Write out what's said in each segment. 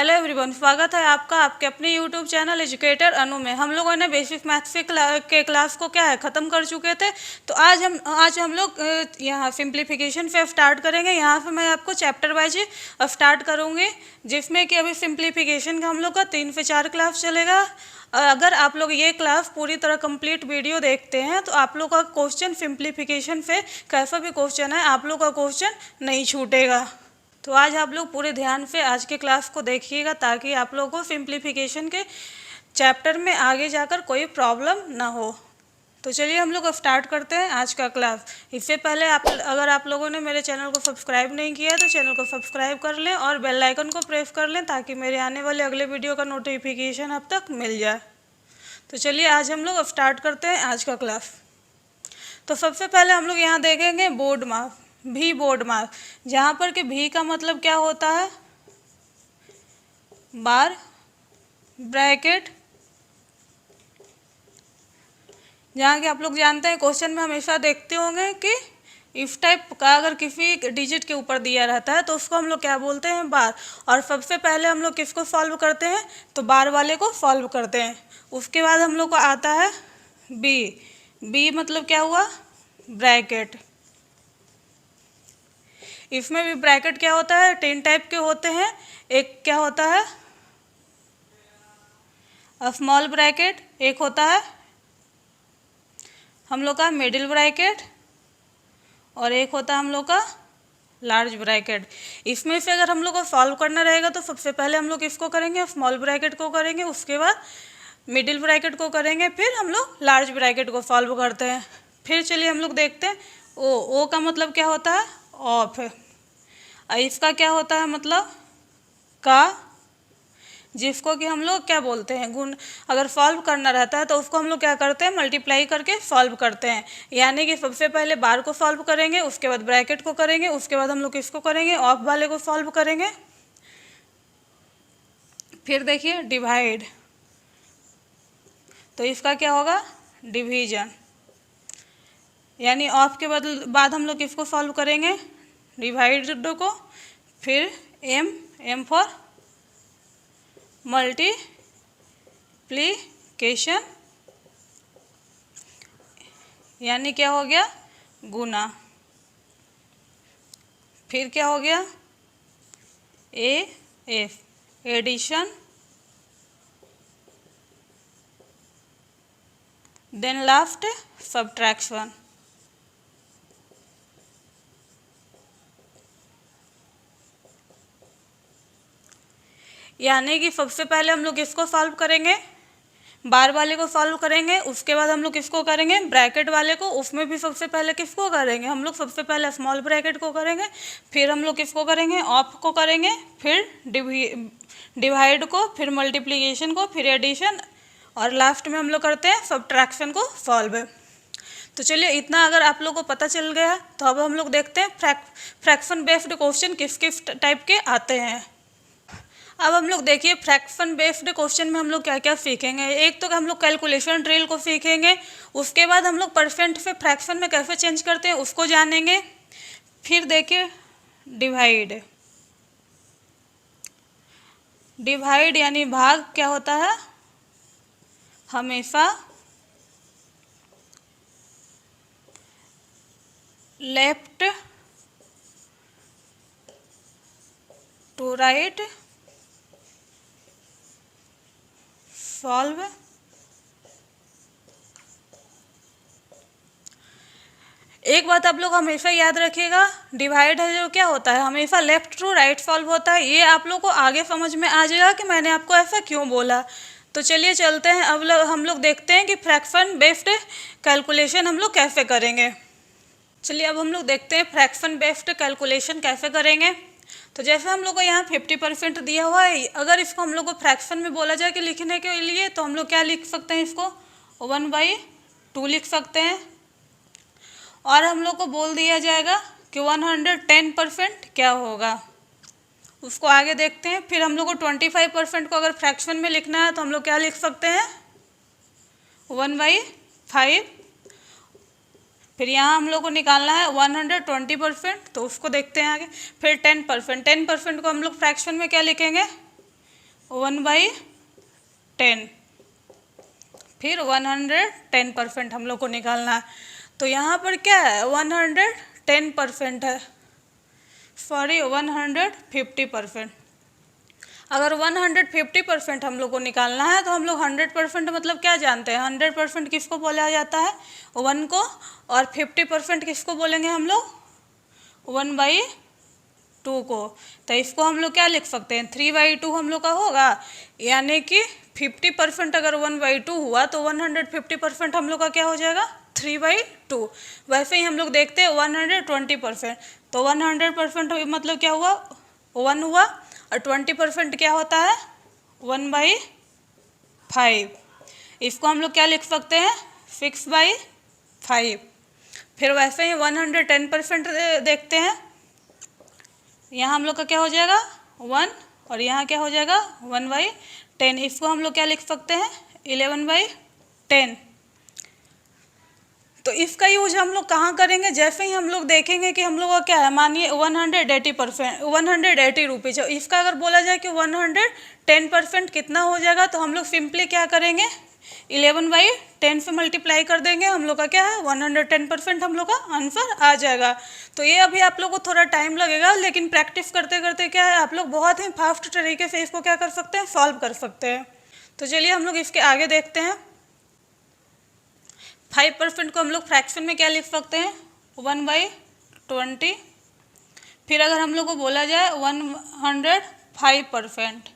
Hello everyone, स्वागत है आपका आपके अपने यूट्यूब चैनल एजुकेटर अनु में। हम लोगों ने बेसिक मैथ्स के क्लास को क्या है ख़त्म कर चुके थे। तो आज हम लोग यहाँ सिंप्लीफिकेशन से स्टार्ट करेंगे। यहाँ से मैं आपको चैप्टर वाइज स्टार्ट करूँगी, जिसमें कि अभी सिंप्लीफिकेशन का हम लोग का 3 से 4 क्लास चलेगा। अगर आप लोग ये क्लास पूरी तरह कंप्लीट वीडियो देखते हैं तो आप लोग का क्वेश्चन सिंप्लीफिकेशन से कैसा भी क्वेश्चन है आप लोग का क्वेश्चन नहीं छूटेगा। तो आज आप लोग पूरे ध्यान से आज के क्लास को देखिएगा, ताकि आप लोगों को सिंप्लीफिकेशन के चैप्टर में आगे जाकर कोई प्रॉब्लम ना हो। तो चलिए हम लोग स्टार्ट करते हैं आज का क्लास। इससे पहले अगर आप लोगों ने मेरे चैनल को सब्सक्राइब नहीं किया तो चैनल को सब्सक्राइब कर लें और बेल आइकन को प्रेस कर लें, ताकि मेरे आने वाले अगले वीडियो का नोटिफिकेशन अब तक मिल जाए। तो चलिए आज हम लोग स्टार्ट करते हैं आज का क्लास। तो सबसे पहले हम लोग यहाँ देखेंगे बोर्ड माप, भी बोर्ड माप, जहाँ पर कि भी का मतलब क्या होता है, बार ब्रैकेट। जहाँ कि आप लोग जानते हैं क्वेश्चन में हमेशा देखते होंगे कि इफ टाइप का अगर किसी डिजिट के ऊपर दिया रहता है तो उसको हम लोग क्या बोलते हैं, बार। और सबसे पहले हम लोग किसको सॉल्व करते हैं, तो बार वाले को सॉल्व करते हैं। उसके बाद हम लोग को आता है बी मतलब क्या हुआ, ब्रैकेट। इसमें भी ब्रैकेट क्या होता है, 3 टाइप के होते हैं। एक क्या होता है, स्मॉल ब्रैकेट, एक होता है हम लोग का मिडिल ब्रैकेट, और एक होता है हम लोग का लार्ज ब्रैकेट। इसमें से अगर हम लोग को सॉल्व करना रहेगा तो सबसे पहले हम लोग इसको करेंगे, स्मॉल ब्रैकेट को करेंगे, उसके बाद मिडिल ब्रैकेट को करेंगे, फिर हम लोग लार्ज ब्रैकेट को सॉल्व करते हैं। फिर चलिए हम लोग देखते हैं ओ का मतलब क्या होता है, ऑफ। इसका क्या होता है मतलब, का, जिसको कि हम लोग क्या बोलते हैं, गुण। अगर सॉल्व करना रहता है तो उसको हम लोग क्या करते हैं, मल्टीप्लाई करके सॉल्व करते हैं। यानी कि सबसे पहले बार को सॉल्व करेंगे, उसके बाद ब्रैकेट को करेंगे, उसके बाद हम लोग किसको करेंगे, ऑफ वाले को सॉल्व करेंगे। फिर देखिए डिवाइड, तो इसका क्या होगा, डिवीजन। यानी ऑफ के बाद हम लोग किसको सॉल्व करेंगे, डिवाइड को। फिर एम फॉर मल्टीप्लिकेशन, यानी क्या हो गया, गुना। फिर क्या हो गया, F addition, then last subtraction. यानी कि सबसे पहले हम लोग इसको सॉल्व करेंगे, बार वाले को सॉल्व करेंगे, उसके बाद हम लोग किसको करेंगे, ब्रैकेट वाले को। उसमें भी सबसे पहले किसको करेंगे, हम लोग सबसे पहले स्मॉल ब्रैकेट को करेंगे, फिर हम लोग किसको करेंगे, ऑफ को करेंगे, फिर डिवाइड को, फिर मल्टीप्लिकेशन को, फिर एडिशन, और लास्ट में हम लोग करते हैं सब्ट्रैक्शन को सॉल्व। तो चलिए इतना अगर आप लोग को पता चल गया तो अब हम लोग देखते हैं फ्रैक्शन बेस्ड क्वेश्चन किस किस टाइप के आते हैं। अब हम लोग देखिए फ्रैक्शन बेस्ड क्वेश्चन में हम लोग क्या क्या सीखेंगे। एक तो हम लोग कैलकुलेशन ड्रिल को सीखेंगे, उसके बाद हम लोग परसेंट से फ्रैक्शन में कैसे चेंज करते हैं उसको जानेंगे। फिर देखिए डिवाइड यानी भाग क्या होता है, हमेशा लेफ्ट टू राइट सॉल्व। एक बात आप लोग हमेशा याद रखिएगा, डिवाइड है जो क्या होता है, हमेशा लेफ्ट टू राइट सॉल्व होता है। ये आप लोग को आगे समझ में आ जाएगा कि मैंने आपको ऐसा क्यों बोला। तो चलिए चलते हैं, अब हम लोग देखते हैं कि फ्रैक्शन बेस्ड कैलकुलेशन हम लोग कैसे करेंगे। चलिए अब हम लोग देखते हैं फ्रैक्शन बेस्ड कैलकुलेशन कैसे करेंगे। तो जैसे हम लोग को यहाँ 50% दिया हुआ है, अगर इसको हम लोग को फ्रैक्शन में बोला जाए कि लिखने के लिए, तो हम लोग क्या लिख सकते हैं, इसको 1/2 लिख सकते हैं। और हम लोग को बोल दिया जाएगा कि 110% क्या होगा, उसको आगे देखते हैं। फिर हम लोग को 25% को अगर फ्रैक्शन में लिखना है तो हम लोग क्या लिख सकते हैं, 1/5। फिर यहाँ हम लोग को निकालना है 120%, तो उसको देखते हैं आगे। फिर 10% को हम लोग फ्रैक्शन में क्या लिखेंगे, 1/10, फिर 110% हम लोग को निकालना है। तो यहाँ पर क्या है, 110% है, सॉरी 150%। अगर 150% हम लोग को निकालना है तो हम लोग 100% मतलब क्या जानते हैं, 100% किसको बोला जाता है, 1 को, और 50% किसको बोलेंगे हम लोग, 1/2 को। तो इसको हम लोग क्या लिख सकते हैं, 3/2 हम लोग का होगा, यानी कि 50% अगर 1/2 हुआ तो 150% हम लोग का क्या हो जाएगा, 3/2। वैसे ही हम लोग देखते हैं 120%, तो 100% मतलब क्या हुआ, 1 हुआ, और 20% क्या होता है, 1/5। इसको हम लोग क्या लिख सकते हैं, 6/5। फिर वैसे ही 110% देखते हैं, यहाँ हम लोग का क्या हो जाएगा 1, और यहाँ क्या हो जाएगा 1/10। इसको हम लोग क्या लिख सकते हैं, 11/10। तो इसका यूज हम लोग कहाँ करेंगे, जैसे ही हम लोग देखेंगे कि हम लोग का क्या है, मानिए 180%, 180 रुपीज़, इसका अगर बोला जाए कि 110% कितना हो जाएगा, तो हम लोग सिंपली क्या करेंगे, 11/10 से मल्टीप्लाई कर देंगे, हम लोग का क्या है 110% हम लोग का आंसर आ जाएगा। तो ये अभी आप लोग को थोड़ा टाइम लगेगा, लेकिन प्रैक्टिस करते करते क्या है, आप लोग बहुत ही फास्ट तरीके से इसको क्या कर सकते हैं, सॉल्व कर सकते हैं। तो चलिए हम लोग इसके आगे देखते हैं। 5% को हम लोग फ्रैक्शन में क्या लिख सकते हैं, 1/20। फिर अगर हम लोग को बोला जाए 105%,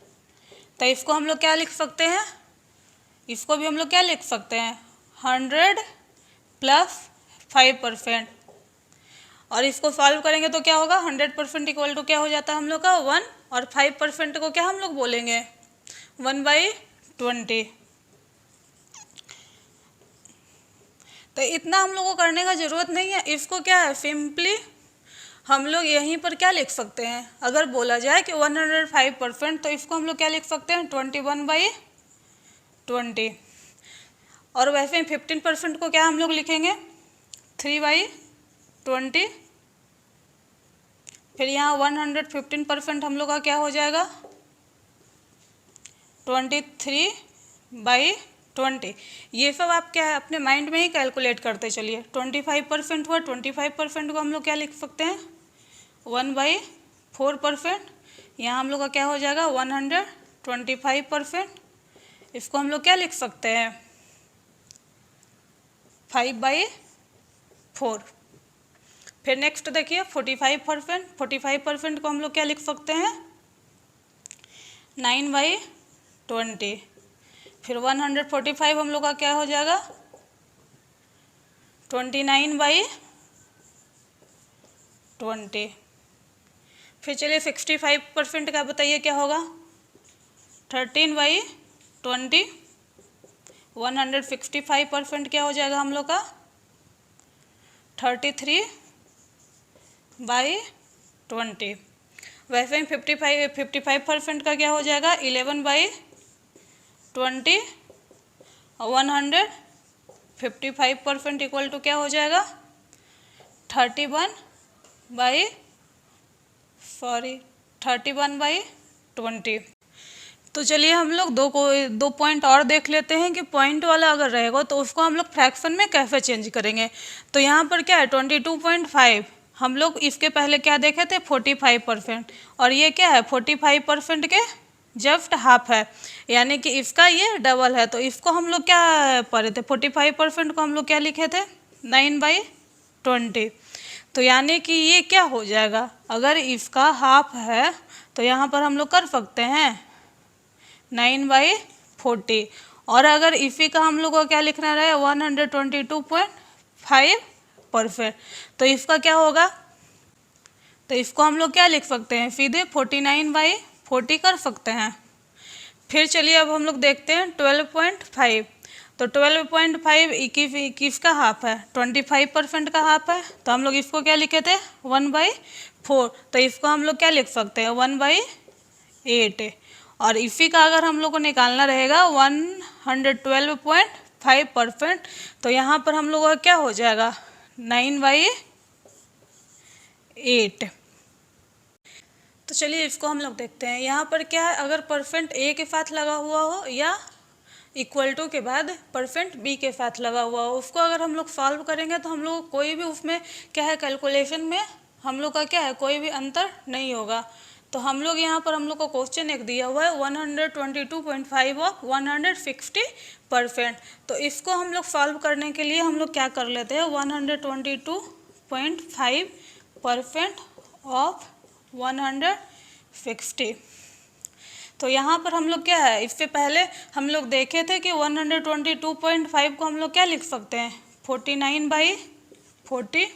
तो इसको हम लोग क्या लिख सकते हैं, इसको भी हम लोग क्या लिख सकते हैं, 100 + 5%। और इसको सॉल्व करेंगे तो क्या होगा, 100% इक्वल टू क्या हो जाता है हम लोग का 1, और 5% को क्या हम लोग बोलेंगे 1/20। तो इतना हम लोग को करने का ज़रूरत नहीं है, इसको क्या है सिंपली हम लोग यहीं पर क्या लिख सकते हैं, अगर बोला जाए कि 105%, तो इसको हम लोग क्या लिख सकते हैं 21/20। और वैसे ही 15% को क्या हम लोग लिखेंगे 3/20। फिर यहाँ 115% हम लोग का क्या हो जाएगा 23/20। ये सब आप क्या है अपने माइंड में ही कैलकुलेट करते चलिए। 25% हुआ, 25% को हम लोग क्या लिख सकते हैं 1/4%। यहाँ हम लोग का क्या हो जाएगा 125%। इसको हम लोग क्या लिख सकते हैं 5/4। फिर नेक्स्ट देखिए 45%। 45% को हम लोग क्या लिख सकते हैं 9/20। फिर 145 हम लोग का क्या हो जाएगा 29/20। फिर चलिए 65% का बताइए क्या होगा 13/20। 165% क्या हो जाएगा हम लोग का 33/20। वैसे ही 55% का क्या हो जाएगा 11/20। 155% इक्वल टू क्या हो जाएगा 31/20। तो चलिए हम लोग दो पॉइंट और देख लेते हैं कि पॉइंट वाला अगर रहेगा तो उसको हम लोग फ्रैक्शन में कैसे चेंज करेंगे। तो यहाँ पर क्या है 22.5, हम लोग इसके पहले क्या देखे थे 45%, और ये क्या है 45% के जस्ट हाफ है, यानी कि इसका ये डबल है। तो इसको हम लोग क्या पढ़े थे 45% को हम लोग क्या लिखे थे 9/20। तो यानी कि ये क्या हो जाएगा, अगर इसका हाफ है तो यहाँ पर हम लोग कर सकते हैं 9/40, और अगर इसी का हम लोग को क्या लिखना रहे 122.5%, तो इसका क्या होगा, तो इसको हम लोग क्या लिख सकते हैं सीधे 49/40 कर सकते हैं। फिर चलिए अब हम लोग देखते हैं 12.5। तो 12.5 किसका हाफ है 25% का हाफ है, तो हम लोग इसको क्या लिखे थे 1/4। तो इसको हम लोग क्या लिख सकते हैं 1/8। और इसी का अगर हम लोग को निकालना रहेगा 112.5%, तो यहाँ पर हम लोग का क्या हो जाएगा 9/8। तो चलिए इसको हम लोग देखते हैं। यहाँ पर क्या है, अगर परसेंट ए के साथ लगा हुआ हो या इक्वल टू के बाद परसेंट बी के साथ लगा हुआ हो, उसको अगर हम लोग सॉल्व करेंगे तो हम लोग कोई भी उसमें क्या है, कैलकुलेशन में हम लोग का क्या है, कोई भी अंतर नहीं होगा। तो हम लोग यहाँ पर हम लोग को क्वेश्चन एक दिया हुआ है 122.5 ऑफ 160%। तो इसको हम लोग सॉल्व करने के लिए हम लोग क्या कर लेते हैं, 122.5% ऑफ 160। तो यहाँ पर हम लोग क्या है, इससे पहले हम लोग देखे थे कि 122.5 को हम लोग क्या लिख सकते हैं, 49/40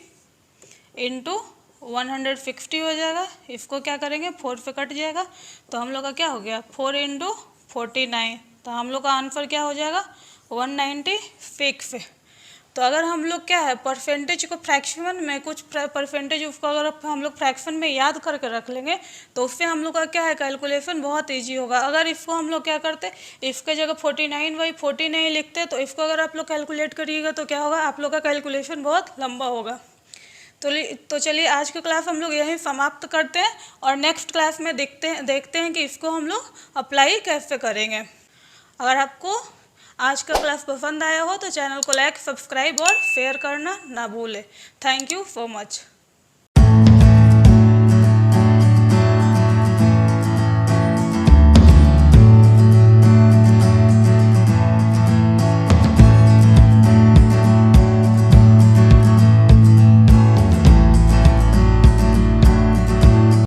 इंटू 160 हो जाएगा। इसको क्या करेंगे, 4 से कट जाएगा, तो हम लोग का क्या हो गया, 4 इंटू 49। तो हम लोग का आंसर क्या हो जाएगा, 196। तो अगर हम लोग क्या है, परसेंटेज को फ्रैक्शन में कुछ परसेंटेज उसको अगर हम लोग फ्रैक्शन में याद करके रख लेंगे तो उससे हम लोग का क्या है, कैलकुलेशन बहुत इजी होगा। अगर इसको हम लोग क्या करते, इसके जगह 49/40 नहीं लिखते, तो इसको अगर आप लोग कैलकुलेट करिएगा तो क्या होगा, आप लोग का कैलकुलेशन बहुत लंबा होगा। तो चलिए आज की क्लास हम लोग यहीं समाप्त करते हैं और नेक्स्ट क्लास में देखते हैं कि इसको हम लोग अप्लाई कैसे करेंगे। अगर आपको आज का क्लास पसंद आया हो तो चैनल को लाइक, सब्सक्राइब और शेयर करना ना भूलें। Thank you so much.